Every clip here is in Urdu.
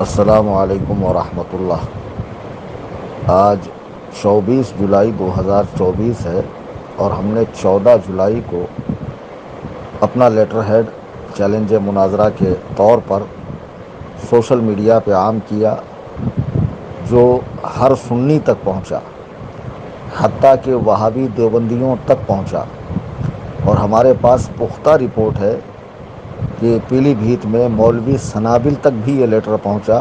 السلام علیکم ورحمۃ اللہ۔ آج 24 جولائی 2024 ہے اور ہم نے 14 جولائی کو اپنا لیٹر ہیڈ چیلنج مناظرہ کے طور پر سوشل میڈیا پہ عام کیا، جو ہر سنی تک پہنچا، حتیٰ کہ وہابی دیوبندیوں تک پہنچا۔ اور ہمارے پاس پختہ رپورٹ ہے کہ پیلی بھیت میں مولوی سنابل تک بھی یہ لیٹر پہنچا،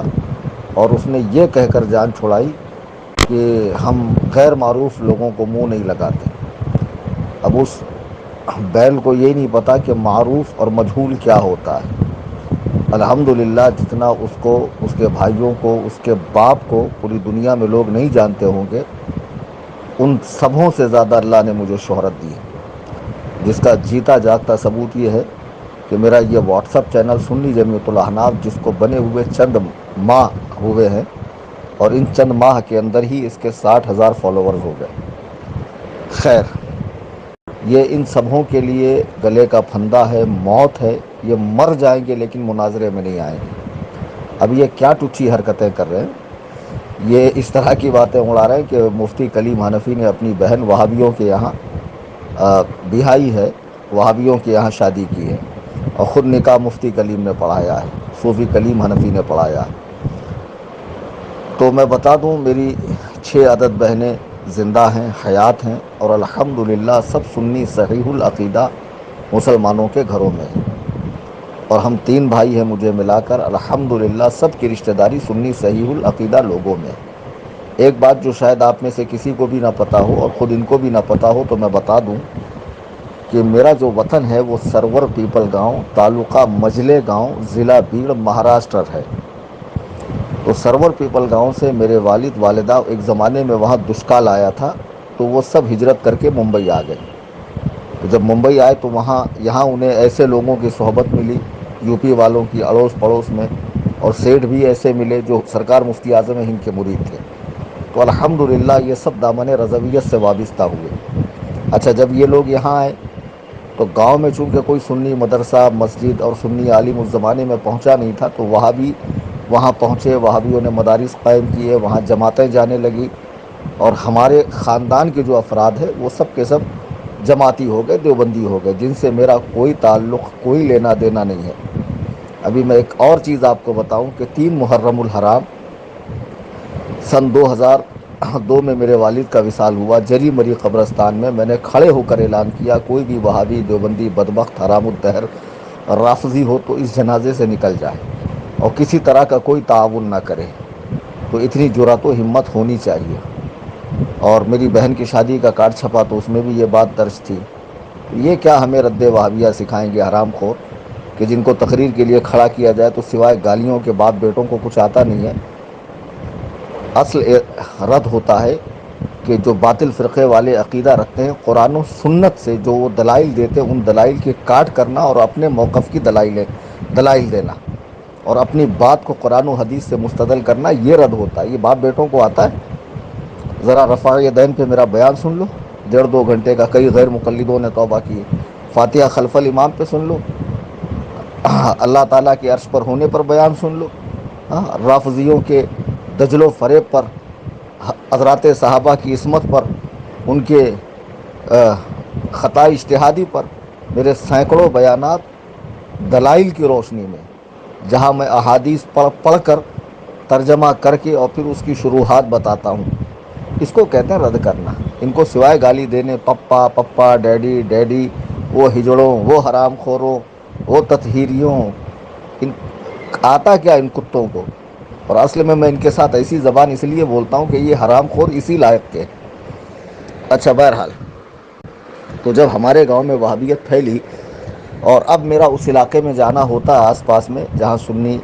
اور اس نے یہ کہہ کر جان چھڑائی کہ ہم غیر معروف لوگوں کو منہ نہیں لگاتے۔ اب اس بیل کو یہ نہیں پتا کہ معروف اور مجہول کیا ہوتا ہے۔ الحمدللہ جتنا اس کو، اس کے بھائیوں کو، اس کے باپ کو پوری دنیا میں لوگ نہیں جانتے ہوں گے، ان سبوں سے زیادہ اللہ نے مجھے شہرت دی ہے، جس کا جیتا جاگتا ثبوت یہ ہے کہ میرا یہ واٹس اپ چینل سنی جمعیت الاحناف، جس کو بنے ہوئے چند ماہ ہوئے ہیں، اور ان چند ماہ کے اندر ہی اس کے 60,000 فالوورز ہو گئے۔ خیر، یہ ان سبھوں کے لیے گلے کا پھندہ ہے، موت ہے۔ یہ مر جائیں گے لیکن مناظرے میں نہیں آئیں گے۔ اب یہ کیا ٹوچی حرکتیں کر رہے ہیں، یہ اس طرح کی باتیں اڑا رہے ہیں کہ مفتی کلیم حنفی نے اپنی بہن وہابیوں کے یہاں بہائی ہے، وہابیوں کے یہاں شادی کی ہے، اور خود نکاح مفتی کلیم نے پڑھایا ہے، صوفی کلیم حنفی نے پڑھایا ہے۔ تو میں بتا دوں، میری 6 عدد بہنیں زندہ ہیں، حیات ہیں، اور الحمدللہ سب سنی صحیح العقیدہ مسلمانوں کے گھروں میں ہیں، اور ہم 3 بھائی ہیں مجھے ملا کر، الحمدللہ سب کی رشتہ داری سنی صحیح العقیدہ لوگوں میں ہے۔ ایک بات جو شاید آپ میں سے کسی کو بھی نہ پتہ ہو اور خود ان کو بھی نہ پتہ ہو، تو میں بتا دوں کہ میرا جو وطن ہے وہ سرور پیپل گاؤں، تعلقہ مجلے گاؤں، ضلع بیڑ، مہاراشٹر ہے۔ تو سرور پیپل گاؤں سے میرے والد والدہ، ایک زمانے میں وہاں دشکال آیا تھا تو وہ سب ہجرت کر کے ممبئی آ گئے۔ تو جب ممبئی آئے تو یہاں انہیں ایسے لوگوں کی صحبت ملی، یو پی والوں کی اڑوس پڑوس میں، اور سیٹھ بھی ایسے ملے جو سرکار مفتی اعظم ہند کے مرید تھے۔ تو الحمدللہ یہ سب دامن رضویت سے وابستہ ہوئے۔ اچھا، جب یہ لوگ یہاں آئے تو گاؤں میں چونکہ کوئی سنی مدرسہ، مسجد اور سنی عالم اس زمانے میں پہنچا نہیں تھا، تو وہابی وہاں پہنچے، وہابیوں نے مدارس قائم کیے، وہاں جماعتیں جانے لگی، اور ہمارے خاندان کے جو افراد ہیں وہ سب کے سب جماعتی ہو گئے، دیوبندی ہو گئے، جن سے میرا کوئی تعلق، کوئی لینا دینا نہیں ہے۔ ابھی میں ایک اور چیز آپ کو بتاؤں کہ 3 محرم الحرام سن 2002 میں میرے والد کا وصال ہوا جری مری قبرستان میں۔ میں نے کھڑے ہو کر اعلان کیا، کوئی بھی وہابی، دیوبندی، بدبخت، حرام الدہر، رافضی ہو تو اس جنازے سے نکل جائے اور کسی طرح کا کوئی تعاون نہ کرے۔ تو اتنی جرأت و ہمت ہونی چاہیے۔ اور میری بہن کی شادی کا کارڈ چھپا تو اس میں بھی یہ بات درج تھی۔ یہ کیا ہمیں رد وہابیہ سکھائیں گے حرام خور، کہ جن کو تقریر کے لیے کھڑا کیا جائے تو سوائے گالیوں کے باپ بیٹوں کو کچھ آتا نہیں ہے۔ اصل رد ہوتا ہے کہ جو باطل فرقے والے عقیدہ رکھتے ہیں، قرآن و سنت سے جو وہ دلائل دیتے ہیں، ان دلائل کے کاٹ کرنا اور اپنے موقف کی دلائل دینا، اور اپنی بات کو قرآن و حدیث سے مستدل کرنا، یہ رد ہوتا ہے۔ یہ باپ بیٹوں کو آتا ہے؟ ذرا رفع یدین پہ میرا بیان سن لو، 1.5-2 گھنٹے کا، کئی غیر مقلدوں نے توبہ کی۔ فاتحہ خلف الامام پہ سن لو، اللہ تعالیٰ کے عرش پر ہونے پر بیان سن لو، رافضیوں کے دجل و فریب پر، حضرات صحابہ کی عصمت پر، ان کے خطا اجتہادی پر میرے سینکڑوں بیانات دلائل کی روشنی میں، جہاں میں احادیث پڑھ کر، ترجمہ کر کے، اور پھر اس کی شروحات بتاتا ہوں۔ اس کو کہتے ہیں رد کرنا۔ ان کو سوائے گالی دینے، پپا پپا، ڈیڈی ڈیڈی، وہ ہجڑوں، وہ حرام خوروں، وہ تطہیریوں، ان آتا کیا ان کتوں کو؟ اور اصل میں ان کے ساتھ ایسی زبان اس لیے بولتا ہوں کہ یہ حرام خور اسی لائق کے۔ اچھا، بہرحال، تو جب ہمارے گاؤں میں وہابیت پھیلی اور اب میرا اس علاقے میں جانا ہوتا ہے آس پاس میں جہاں سنی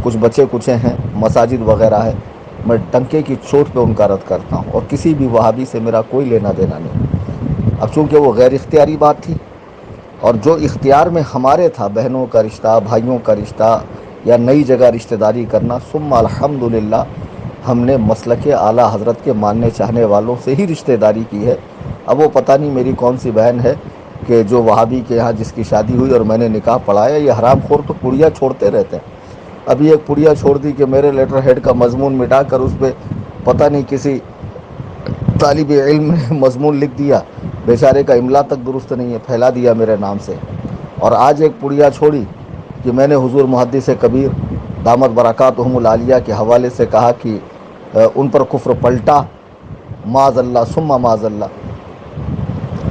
کچھ بچے کچھ ہیں، مساجد وغیرہ ہے، میں ڈنکے کی چوٹ پہ ان کا رد کرتا ہوں، اور کسی بھی وہابی سے میرا کوئی لینا دینا نہیں۔ اب چونکہ وہ غیر اختیاری بات تھی، اور جو اختیار میں ہمارے تھا، بہنوں کا رشتہ، بھائیوں کا رشتہ، یا نئی جگہ رشتہ داری کرنا، ثم الحمدللہ ہم نے مسلک اعلیٰ حضرت کے ماننے چاہنے والوں سے ہی رشتہ داری کی ہے۔ اب وہ پتہ نہیں میری کون سی بہن ہے کہ جو وہابی کے یہاں جس کی شادی ہوئی اور میں نے نکاح پڑھایا، یہ حرام خور تو پڑیا چھوڑتے رہتے ہیں۔ ابھی ایک پڑیا چھوڑ دی کہ میرے لیٹر ہیڈ کا مضمون مٹا کر اس پہ پتہ نہیں کسی طالب علم نے مضمون لکھ دیا، بیچارے کا املا تک درست نہیں ہے، پھیلا دیا میرے نام سے۔ اور آج ایک پڑیا چھوڑی کہ میں نے حضور محدث کبیر دامت برکاتہم العالیہ کے حوالے سے کہا کہ ان پر کفر پلٹا، معاذ اللہ ثم معاذ اللہ۔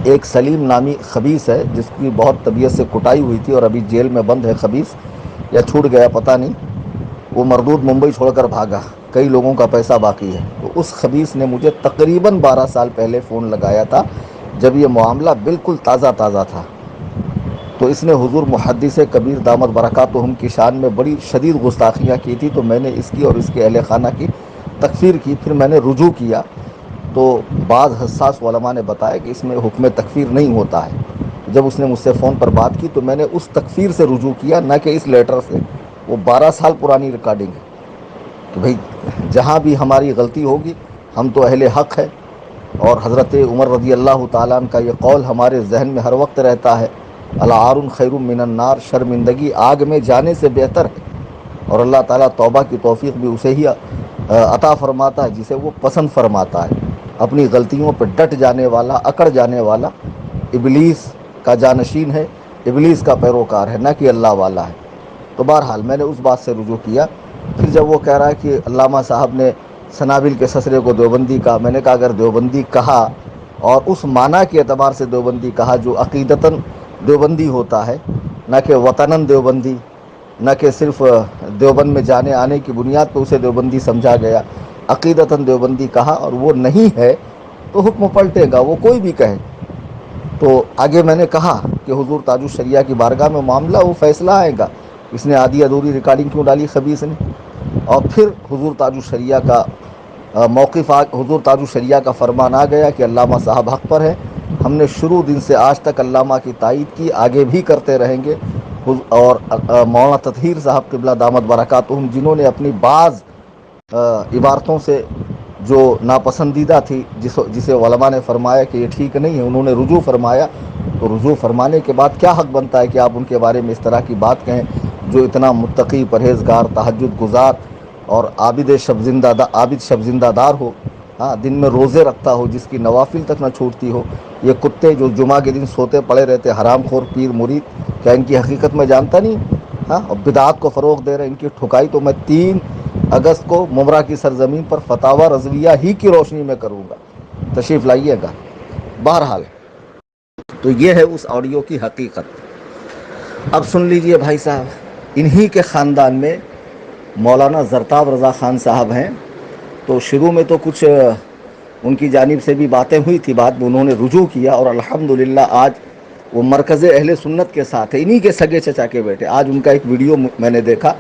ایک سلیم نامی خبیث ہے جس کی بہت طبیعت سے کٹائی ہوئی تھی اور ابھی جیل میں بند ہے، خبیث یا چھوٹ گیا پتہ نہیں، وہ مردود ممبئی چھوڑ کر بھاگا، کئی لوگوں کا پیسہ باقی ہے۔ تو اس خبیث نے مجھے تقریباً 12 سال پہلے فون لگایا تھا جب یہ معاملہ بالکل تازہ تازہ تھا، تو اس نے حضور محدث کبیر دامت برکاتہم کی شان میں بڑی شدید گستاخیاں کی تھی، تو میں نے اس کی اور اس کے اہل خانہ کی تکفیر کی۔ پھر میں نے رجوع کیا تو بعض حساس علماء نے بتایا کہ اس میں حکم تکفیر نہیں ہوتا ہے۔ جب اس نے مجھ سے فون پر بات کی تو میں نے اس تکفیر سے رجوع کیا، نہ کہ اس لیٹر سے۔ وہ 12 سال پرانی ریکارڈنگ ہے کہ بھئی جہاں بھی ہماری غلطی ہوگی ہم تو اہل حق ہے، اور حضرت عمر رضی اللہ تعالیٰ عنہ کا یہ قول ہمارے ذہن میں ہر وقت رہتا ہے، العار خیر من النار، شرمندگی آگ میں جانے سے بہتر ہے، اور اللہ تعالیٰ توبہ کی توفیق بھی اسے ہی عطا فرماتا ہے جسے وہ پسند فرماتا ہے۔ اپنی غلطیوں پہ ڈٹ جانے والا، اکڑ جانے والا ابلیس کا جانشین ہے، ابلیس کا پیروکار ہے، نہ کہ اللہ والا ہے۔ تو بہرحال میں نے اس بات سے رجوع کیا۔ پھر جب وہ کہہ رہا ہے کہ علامہ صاحب نے سنابل کے سسرے کو دیوبندی کہا، میں نے کہا اگر دیوبندی کہا اور اس معنی کے اعتبار سے دیوبندی کہا جو عقیدتاً دیوبندی ہوتا ہے، نہ کہ وطناً دیوبندی، نہ کہ صرف دیوبند میں جانے آنے کی بنیاد پہ اسے دیوبندی سمجھا گیا، عقیدتاً دیوبندی کہا اور وہ نہیں ہے تو حکم پلٹے گا، وہ کوئی بھی کہے۔ تو آگے میں نے کہا کہ حضور تاج الشریعہ کی بارگاہ میں معاملہ وہ فیصلہ آئے گا، اس نے آدھی ادھوری ریکارڈنگ کیوں ڈالی خبیث نے۔ اور پھر حضور تاج الشریعہ کا موقف حضور تاج الشریعہ کا فرمان آ گیا کہ علامہ صاحب حق پر ہے، ہم نے شروع دن سے آج تک علامہ کی تائید کی، آگے بھی کرتے رہیں گے۔ اور مولانا تطہیر صاحب قبلہ دامت برکاتہم جنہوں نے اپنی بعض عبارتوں سے جو ناپسندیدہ تھی، جسے علماء نے فرمایا کہ یہ ٹھیک نہیں ہے، انہوں نے رجوع فرمایا، تو رجوع فرمانے کے بعد کیا حق بنتا ہے کہ آپ ان کے بارے میں اس طرح کی بات کہیں، جو اتنا متقی، پرہیزگار، تہجد گزار اور عابد شب زندہ دار ہو، ہاں دن میں روزے رکھتا ہو، جس کی نوافل تک نہ چھوٹتی ہو۔ یہ کتے جو جمعہ کے دن سوتے پڑے رہتے، حرام خور پیر مرید، کیا ان کی حقیقت میں جانتا نہیں؟ ہاں، اور بدعات کو فروغ دے رہے، ان کی ٹھکائی تو میں 3 اگست کو ممرا کی سرزمین پر فتاوی رضویہ ہی کی روشنی میں کروں گا، تشریف لائیے گا۔ بہرحال تو یہ ہے اس آڈیو کی حقیقت۔ اب سن لیجئے بھائی صاحب، انہی کے خاندان میں مولانا زرتاب رضا خان صاحب ہیں۔ تو شروع میں تو کچھ ان کی جانب سے بھی باتیں ہوئی تھی، بعد میں انہوں نے رجوع کیا، اور الحمدللہ آج وہ مرکز اہل سنت کے ساتھ ہے، انہی کے سگے چچا کے بیٹے۔ آج ان کا ایک ویڈیو میں نے دیکھا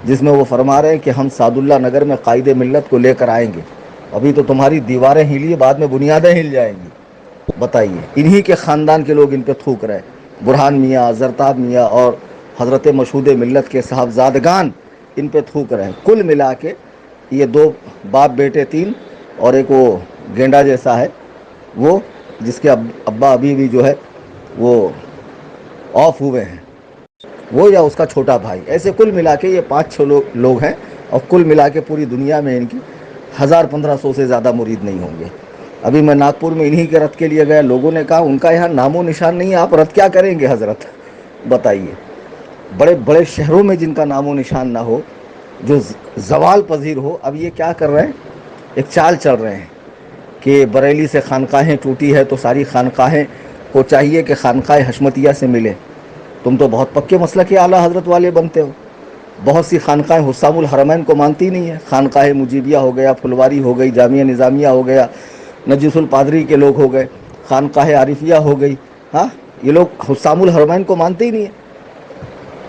جس میں وہ فرما رہے ہیں کہ ہم سعد اللہ نگر میں قائد ملت کو لے کر آئیں گے، ابھی تو تمہاری دیواریں ہلی، بعد میں بنیادیں ہل جائیں گی۔ بتائیے، انہی کے خاندان کے لوگ ان پہ تھوک رہے، برہان میاں، زرتاب میاں اور حضرت مشہود ملت کے صاحبزادگان ان پہ تھوک رہے۔ کل ملا کے یہ 2 باپ بیٹے 3، اور ایک وہ گینڈا جیسا ہے وہ، جس کے ابا ابھی بھی جو ہے وہ آف ہوئے ہیں، وہ یا اس کا چھوٹا بھائی، ایسے کل ملا کے یہ 5-6 لوگ ہیں، اور کل ملا کے پوری دنیا میں ان کی 1000-1500 سے زیادہ مرید نہیں ہوں گے۔ ابھی میں ناگپور میں انہی کے رت کے لیے گیا، لوگوں نے کہا ان کا یہاں نام و نشان نہیں ہے، آپ رت کیا کریں گے حضرت؟ بتائیے، بڑے بڑے شہروں میں جن کا نام و نشان نہ ہو، جو زوال پذیر ہو، اب یہ کیا کر رہے ہیں؟ ایک چال چل رہے ہیں کہ بریلی سے خانقاہیں ٹوٹی ہے تو ساری خانقاہیں کو چاہیے کہ خانقاہ حشمتیہ سے ملے۔ تم تو بہت پکے مسلک کے اعلیٰ حضرت والے بنتے ہو، بہت سی خانقاہیں حسام الحرمین کو مانتی نہیں ہیں، خانقاہ مجیبیہ ہو گیا، پھلواری ہو گئی، جامعہ نظامیہ ہو گیا، نجیس الپادری کے لوگ ہو گئے، خانقاہ عارفیہ ہو گئی، ہاں یہ لوگ حسام الحرمین کو مانتے ہی نہیں ہیں،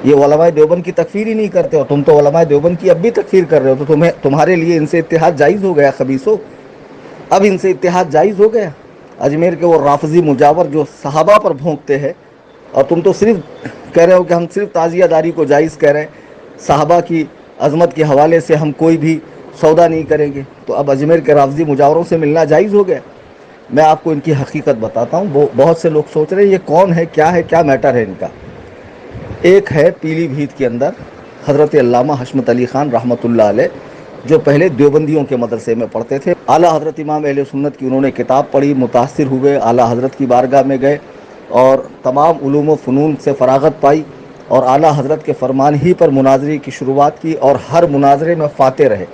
یہ علماء دیوبند کی تکفیر ہی نہیں کرتے، اور تم تو علماء دیوبند کی اب بھی تکفیر کر رہے ہو، تو تمہارے لیے ان سے اتحاد جائز ہو گیا خبیثو، اب ان سے اتحاد جائز ہو گیا۔ اجمیر کے وہ رافضی مجاور جو صحابہ پر بھونکتے ہیں، اور تم تو صرف کہہ رہے ہو کہ ہم صرف تعزیہ داری کو جائز کہہ رہے ہیں، صحابہ کی عظمت کے حوالے سے ہم کوئی بھی سودا نہیں کریں گے، تو اب اجمیر کے رافضی مجاوروں سے ملنا جائز ہو گیا۔ میں آپ کو ان کی حقیقت بتاتا ہوں، بہت سے لوگ سوچ رہے ہیں یہ کون ہے، کیا میٹر ہے ان کا۔ ایک ہے پیلی بھیت کے اندر حضرت علامہ حشمت علی خان رحمۃ اللہ علیہ، جو پہلے دیوبندیوں کے مدرسے میں پڑھتے تھے۔ اعلیٰ حضرت امام اہل سنت کی انہوں نے کتاب پڑھی، متاثر ہوئے، اعلیٰ حضرت کی بارگاہ میں گئے اور تمام علوم و فنون سے فراغت پائی اور اعلیٰ حضرت کے فرمان ہی پر مناظرے کی شروعات کی اور ہر مناظرے میں فاتح رہے،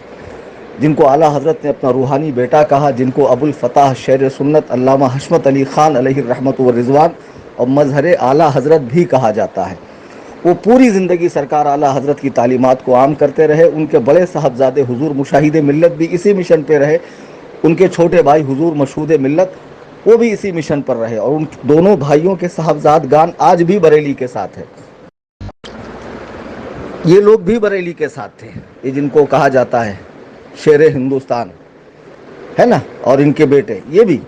جن کو اعلیٰ حضرت نے اپنا روحانی بیٹا کہا، جن کو ابو الفتح شیر سنت علامہ حشمت علی خان علیہ الرحمۃ والرضوان اور مظہر اعلیٰ حضرت بھی کہا جاتا ہے۔ وہ پوری زندگی سرکار اعلیٰ حضرت کی تعلیمات کو عام کرتے رہے۔ ان کے بڑے صاحبزادے حضور مشاہد ملت بھی اسی مشن پہ رہے، ان کے چھوٹے بھائی حضور مشہود ملت وہ بھی اسی مشن پر رہے، اور ان دونوں بھائیوں کے صاحبزادگان آج بھی بریلی کے ساتھ ہیں۔ یہ لوگ بھی بریلی کے ساتھ تھے، یہ جن کو کہا جاتا ہے شیر ہندوستان ہے نا، اور ان کے بیٹے یہ بھی۔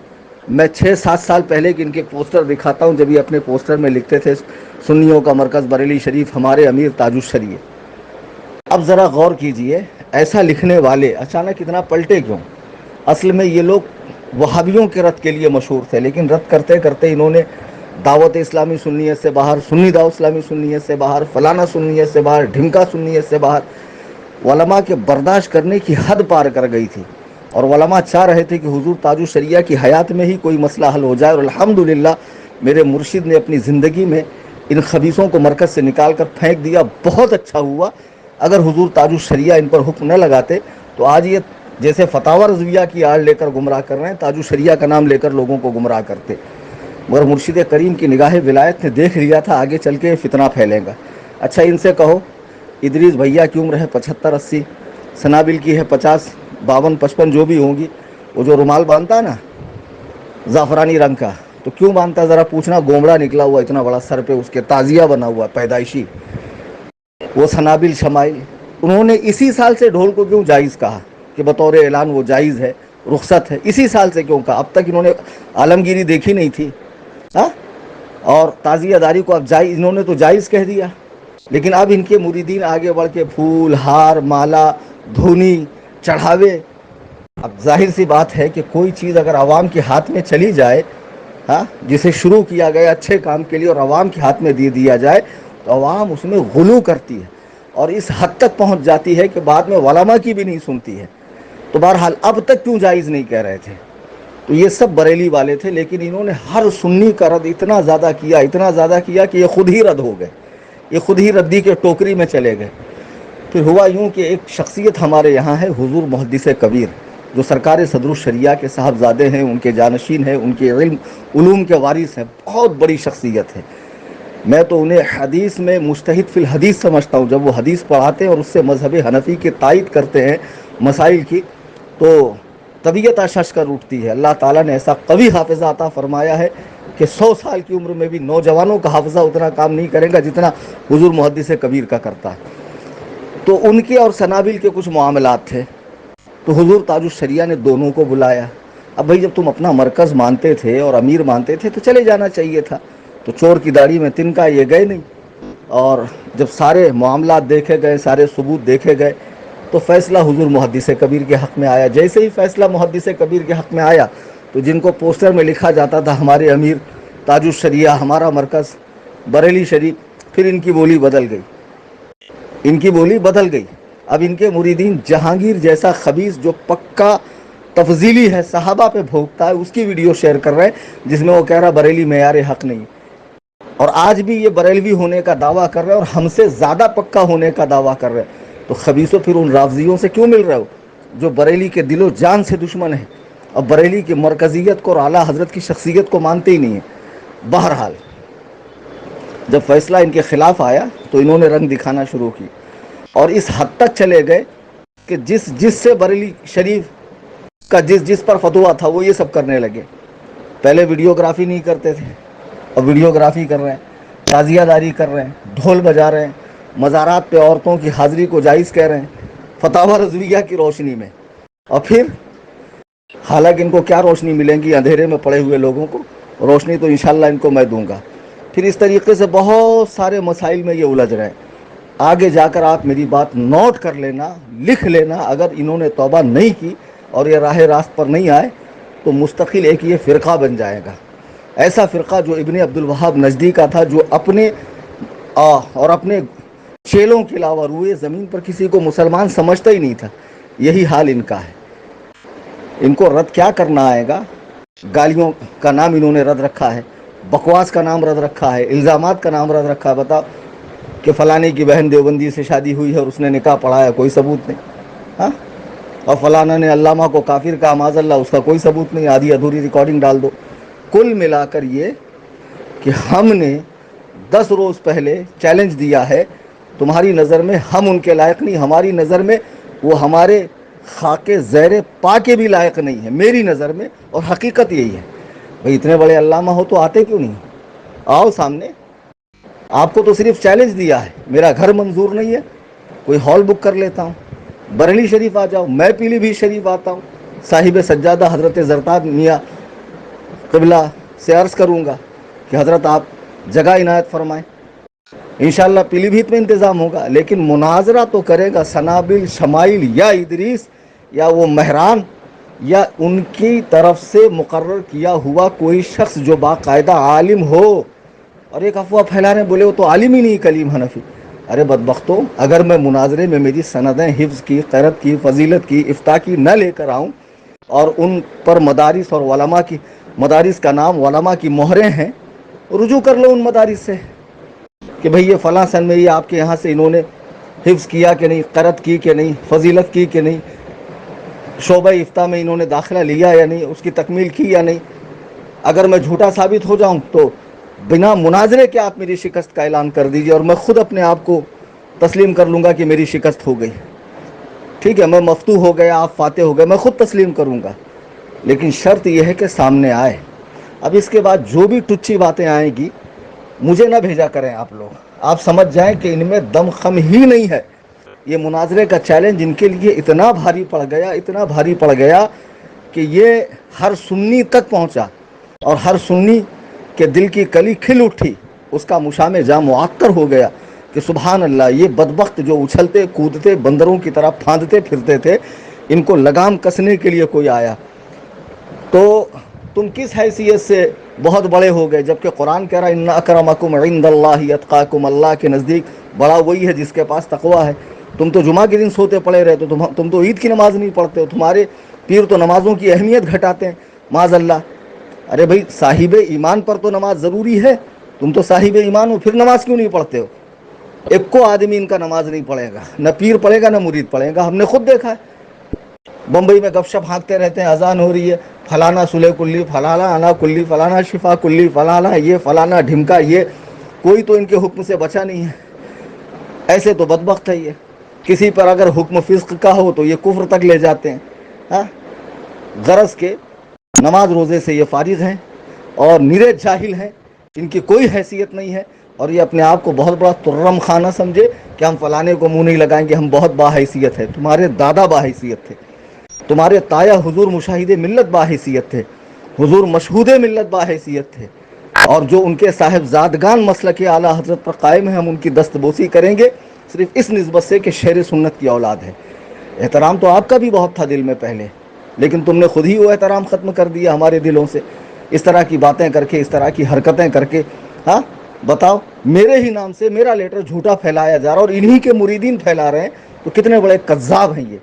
میں 6-7 سال پہلے کہ ان کے پوسٹر دکھاتا ہوں، جب یہ اپنے پوسٹر میں لکھتے تھے سنیوں کا مرکز بریلی شریف، ہمارے امیر تاج الشریعہ۔ اب ذرا غور کیجئے، ایسا لکھنے والے اچانک اتنا پلٹے کیوں؟ اصل میں یہ لوگ وہابیوں کے رد کے لیے مشہور تھے، لیکن رد کرتے کرتے انہوں نے دعوت اسلامی سنیت سے باہر، سنی دعوت اسلامی سنیت سے باہر، فلانا سنیت سے باہر، ڈھمکا سنیت سے باہر، علماء کے برداشت کرنے کی حد پار کر گئی تھی، اور علماء چاہ رہے تھے کہ حضور تاج الشریعہ کی حیات میں ہی کوئی مسئلہ حل ہو جائے، اور الحمدللہ میرے مرشد نے اپنی زندگی میں ان خبیثوں کو مرکز سے نکال کر پھینک دیا۔ بہت اچھا ہوا، اگر حضور تاج الشریعہ ان پر حکم نہ لگاتے تو آج یہ جیسے فتاوی رضویہ کی آڑ لے کر گمراہ کر رہے ہیں، تاج الشریعہ کا نام لے کر لوگوں کو گمراہ کرتے، مگر مرشد کریم کی نگاہ ولایت نے دیکھ لیا تھا آگے چل کے فتنہ پھیلے گا۔ اچھا ان سے کہو ادریس بھیا کی عمر ہے 75-80، سنابل کی ہے 50، 52، 55 جو بھی ہوں گی، وہ جو رومال باندھتا ہے نا زعفرانی رنگ کا، تو کیوں باندھتا ہے ذرا پوچھنا؟ گومڑا نکلا ہوا اتنا بڑا سر پہ، اس کے تازیہ بنا ہوا پیدائشی، وہ سنابل شمائل۔ انہوں نے اسی سال سے ڈھول کو کیوں جائز کہا کہ بطور اعلان وہ جائز ہے، رخصت ہے؟ اسی سال سے کیوں کہا؟ اب تک انہوں نے عالمگیری دیکھی نہیں تھی، ہاں؟ اور تعزیہ داری کو اب جائز، انہوں نے تو جائز کہہ دیا، لیکن اب ان کے مریدین آگے بڑھ کے پھول، ہار، مالا، دھونی، چڑھاوے۔ اب ظاہر سی بات ہے کہ کوئی چیز اگر عوام کے ہاتھ میں چلی جائے، ہاں، جسے شروع کیا گیا اچھے کام کے لیے اور عوام کے ہاتھ میں دے دیا جائے تو عوام اس میں غلو کرتی ہے اور اس حد تک پہنچ جاتی ہے کہ بعد میں علماء کی بھی نہیں سنتی ہے۔ تو بہرحال اب تک کیوں جائز نہیں کہہ رہے تھے؟ تو یہ سب بریلی والے تھے، لیکن انہوں نے ہر سنی کا رد اتنا زیادہ کیا کہ یہ خود ہی رد ہو گئے، یہ خود ہی ردی کے ٹوکری میں چلے گئے۔ پھر ہوا یوں کہ ایک شخصیت ہمارے یہاں ہے، حضور محدث کبیر، جو سرکار صدر الشریعہ کے صاحبزادے ہیں، ان کے جانشین ہیں، ان کے علوم کے وارث ہیں، بہت بڑی شخصیت ہے۔ میں تو انہیں حدیث میں مجتہد فی الحدیث سمجھتا ہوں۔ جب وہ حدیث پڑھاتے ہیں اور اس سے مذہب حنفی کی تائید کرتے ہیں مسائل کی، تو طبیعت اشش کر اٹھتی ہے۔ اللہ تعالیٰ نے ایسا قوی حافظہ عطا فرمایا ہے کہ 100 سال کی عمر میں بھی نوجوانوں کا حافظہ اتنا کام نہیں کرے گا جتنا حضور محدث کبیر کا کرتا ہے۔ تو ان کے اور سنابل کے کچھ معاملات تھے، تو حضور تاج الشریعہ نے دونوں کو بلایا۔ اب بھائی جب تم اپنا مرکز مانتے تھے اور امیر مانتے تھے تو چلے جانا چاہیے تھا، تو چور کی داڑھی میں تنکا، یہ گئے نہیں۔ اور جب سارے معاملات دیکھے گئے، سارے ثبوت دیکھے گئے، تو فیصلہ حضور محدث کبیر کے حق میں آیا۔ جیسے ہی فیصلہ محدث کبیر کے حق میں آیا تو جن کو پوسٹر میں لکھا جاتا تھا ہمارے امیر تاج الشریعہ، ہمارا مرکز بریلی شریف، پھر ان کی بولی بدل گئی، ان کی بولی بدل گئی۔ اب ان کے مریدین جہانگیر جیسا خبیث جو پکا تفضیلی ہے، صحابہ پہ بھوکتا ہے، اس کی ویڈیو شیئر کر رہے ہیں جس میں وہ کہہ رہا بریلی معیار حق نہیں، اور آج بھی یہ بریلوی ہونے کا دعویٰ کر رہے ہیں اور ہم سے زیادہ پکا ہونے کا دعویٰ کر رہے ہیں۔ تو خبیثوں پھر ان رافضیوں سے کیوں مل رہے ہو جو بریلی کے دل و جان سے دشمن ہیں اور بریلی کی مرکزیت کو اور اعلیٰ حضرت کی شخصیت کو مانتے ہی نہیں ہیں؟ بہرحال جب فیصلہ ان کے خلاف آیا تو انہوں نے رنگ دکھانا شروع کی، اور اس حد تک چلے گئے کہ جس سے بریلی شریف کا جس پر فتویٰ تھا وہ یہ سب کرنے لگے۔ پہلے ویڈیوگرافی نہیں کرتے تھے، اب ویڈیوگرافی کر رہے ہیں، تعزیہ داری کر رہے ہیں، ڈھول بجا رہے ہیں، مزارات پہ عورتوں کی حاضری کو جائز کہہ رہے ہیں فتاوی رضویہ کی روشنی میں۔ اور پھر حالانکہ ان کو کیا روشنی ملیں گی اندھیرے میں پڑے ہوئے لوگوں کو، روشنی تو انشاءاللہ ان کو میں دوں گا۔ پھر اس طریقے سے بہت سارے مسائل میں یہ الجھ رہے ہیں۔ آگے جا کر آپ میری بات نوٹ کر لینا، لکھ لینا، اگر انہوں نے توبہ نہیں کی اور یہ راہ راست پر نہیں آئے تو مستقل ایک یہ فرقہ بن جائے گا، ایسا فرقہ جو ابن عبد الوہاب نجدی کا تھا، جو اپنے چیلوں کے علاوہ روئے زمین پر کسی کو مسلمان سمجھتا ہی نہیں تھا. یہی حال ان کا ہے. ان کو رد کیا کرنا آئے گا؟ گالیوں کا نام انہوں نے رد رکھا ہے, بکواس کا نام رد رکھا ہے, الزامات کا نام رد رکھا ہے. بتاؤ کہ فلانے کی بہن دیوبندی سے شادی ہوئی ہے اور اس نے نکاح پڑھایا, کوئی ثبوت نہیں. ہاں, اور فلانا نے علامہ کو کافر کہا, معاذ اللہ, اس کا کوئی ثبوت نہیں, آدھی ادھوری ریکارڈنگ ڈال دو. کل ملا کر یہ کہ ہم نے 10 روز پہلے چیلنج دیا ہے, تمہاری نظر میں ہم ان کے لائق نہیں, ہماری نظر میں وہ ہمارے خاک زیر پا کے بھی لائق نہیں ہے, میری نظر میں. اور حقیقت یہی ہے. بھئی اتنے بڑے علامہ ہو تو آتے کیوں نہیں؟ آؤ سامنے. آپ کو تو صرف چیلنج دیا ہے, میرا گھر منظور نہیں ہے, کوئی ہال بک کر لیتا ہوں, بریلی شریف آ جاؤ, میں پیلی بھیت شریف آتا ہوں, صاحب سجادہ حضرت زرتاد میاں قبلہ سے عرض کروں گا کہ حضرت آپ جگہ عنایت فرمائیں. انشاءاللہ پیلی بھیت میں انتظام ہوگا. لیکن مناظرہ تو کرے گا سنابل شمائل یا ادریس یا وہ مہران یا ان کی طرف سے مقرر کیا ہوا کوئی شخص جو باقاعدہ عالم ہو. اور ایک افواہ پھیلا رہے ہیں, بولے وہ تو عالم ہی نہیں کلیم حنفی. ارے بدبختوں, اگر میں مناظرے میں میری سندیں حفظ کی, قرت کی, فضیلت کی, افتاء کی نہ لے کر آؤں اور ان پر مدارس اور علماء کی, مدارس کا نام علماء کی مہریں ہیں, رجوع کر لو ان مدارس سے کہ بھئی یہ فلاں سن میں یہ آپ کے یہاں سے انہوں نے حفظ کیا کہ نہیں, قرت کی کہ نہیں, فضیلت کی کہ نہیں, شعبہ افتاء میں انہوں نے داخلہ لیا یا نہیں, اس کی تکمیل کی یا نہیں. اگر میں جھوٹا ثابت ہو جاؤں تو بنا مناظرے کے آپ میری شکست کا اعلان کر دیجیے, اور میں خود اپنے آپ کو تسلیم کر لوں گا کہ میری شکست ہو گئی. ٹھیک ہے, میں مفتو ہو گیا, آپ فاتح ہو گئے, میں خود تسلیم کروں گا. لیکن شرط یہ ہے کہ سامنے آئے. اب اس کے بعد جو بھی ٹچی باتیں آئیں گی مجھے نہ بھیجا کریں آپ لوگ. آپ سمجھ جائیں کہ ان میں دم خم ہی نہیں ہے. یہ مناظرے کا چیلنج ان کے لیے اتنا بھاری پڑ گیا, اتنا بھاری پڑ گیا کہ یہ ہر سنی تک پہنچا, اور ہر سنی کے دل کی کلی کھل اٹھی, اس کا مشام جاں معطر ہو گیا کہ سبحان اللہ, یہ بدبخت جو اچھلتے کودتے بندروں کی طرح پھاندتے پھرتے تھے, ان کو لگام کسنے کے لیے کوئی آیا. تو تم کس حیثیت سے بہت بڑے ہو گئے, جبکہ قرآن کہہ رہا ہے ان اکرمکم عند اللہ اتقاکم, اللہ کے نزدیک بڑا وہی ہے جس کے پاس تقوی ہے. تم تو جمعہ کے دن سوتے پڑے رہتے, تم تو عید کی نماز نہیں پڑھتے ہو, تمہارے پیر تو نمازوں کی اہمیت گھٹاتے ہیں معاذ اللہ. ارے بھائی صاحب ایمان پر تو نماز ضروری ہے, تم تو صاحب ایمان ہو, پھر نماز کیوں نہیں پڑھتے ہو؟ ایک کو آدمی ان کا نماز نہیں پڑھے گا, نہ پیر پڑھے گا نہ مرید پڑھے گا, ہم نے خود دیکھا ہے. بمبئی میں گپ شپ ہانکتے رہتے ہیں, اذان ہو رہی ہے, فلانا سلح کلی, فلانا انا کلی, فلانا شفا کلی, فلانا یہ, فلانا ڈھمکا یہ, کوئی تو ان کے حکم سے بچا نہیں ہے. ایسے تو بدبخت ہے یہ. کسی پر اگر حکم فسق کا ہو تو یہ کفر تک لے جاتے ہیں. ہاں, غرض کے نماز روزے سے یہ فارغ ہیں اور نرے جاہل ہیں, ان کی کوئی حیثیت نہیں ہے, اور یہ اپنے آپ کو بہت بڑا ترم خانہ سمجھے کہ ہم فلانے کو منہ نہیں لگائیں گے, ہم بہت باحیثیت ہے. تمہارے دادا باحیثیت تھے, تمہارے تایا حضور مشاہد ملت باحیثیت تھے, حضور مشہود ملت باحیثیت تھے, اور جو ان کے صاحب زادگان مسلک اعلیٰ حضرت پر قائم ہیں, ہم ان کی دست بوسی کریں گے صرف اس نسبت سے کہ شیر سنت کی اولاد ہے. احترام تو آپ کا بھی بہت تھا دل میں پہلے, لیکن تم نے خود ہی وہ احترام ختم کر دیا ہمارے دلوں سے, اس طرح کی باتیں کر کے, اس طرح کی حرکتیں کر کے. ہاں بتاؤ, میرے ہی نام سے میرا لیٹر جھوٹا پھیلایا جا رہا اور انہی کے مریدین پھیلا رہے ہیں, تو کتنے بڑے کذاب ہیں یہ.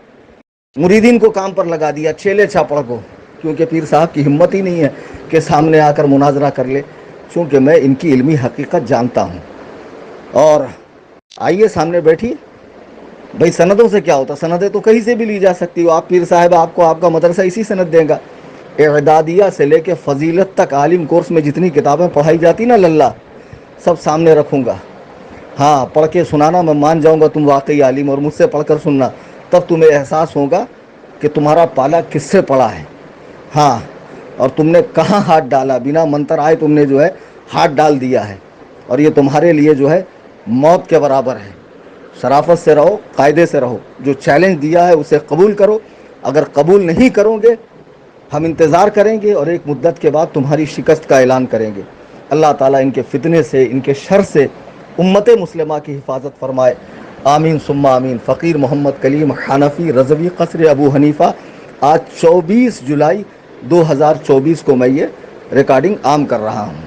مریدین کو کام پر لگا دیا, چیلے چاپڑ کو, کیونکہ پیر صاحب کی ہمت ہی نہیں ہے کہ سامنے آ کر مناظرہ کر لے, چونکہ میں ان کی علمی حقیقت جانتا ہوں. اور آئیے سامنے بیٹھی. بھائی سندوں سے کیا ہوتا, سندیں تو کہیں سے بھی لی جا سکتی ہو. آپ پیر صاحب, آپ کو آپ کا مدرسہ اسی سند دے گا. اعدادیہ سے لے کے فضیلت تک عالم کورس میں جتنی کتابیں پڑھائی جاتی نا للہ, سب سامنے رکھوں گا. ہاں, پڑھ کے سنانا, میں مان جاؤں گا تم واقعی عالم, اور مجھ سے پڑھ کر سننا, تب تمہیں احساس ہوگا کہ تمہارا پالا کس سے پڑا ہے. ہاں, اور تم نے کہاں ہاتھ ڈالا, بنا منتر آئے تم نے جو ہے ہاتھ ڈال دیا ہے, اور یہ تمہارے لیے جو ہے موت کے برابر ہے. شرافت سے رہو, قاعدے سے رہو, جو چیلنج دیا ہے اسے قبول کرو. اگر قبول نہیں کرو گے, ہم انتظار کریں گے اور ایک مدت کے بعد تمہاری شکست کا اعلان کریں گے. اللہ تعالیٰ ان کے فتنے سے, ان کے شر سے امت مسلمہ کی حفاظت فرمائے. آمین ثم آمین. فقیر محمد کلیم حنفی رضوی قصر ابو حنیفہ. آج 24 جولائی 2024 کو میں یہ ریکارڈنگ عام کر رہا ہوں.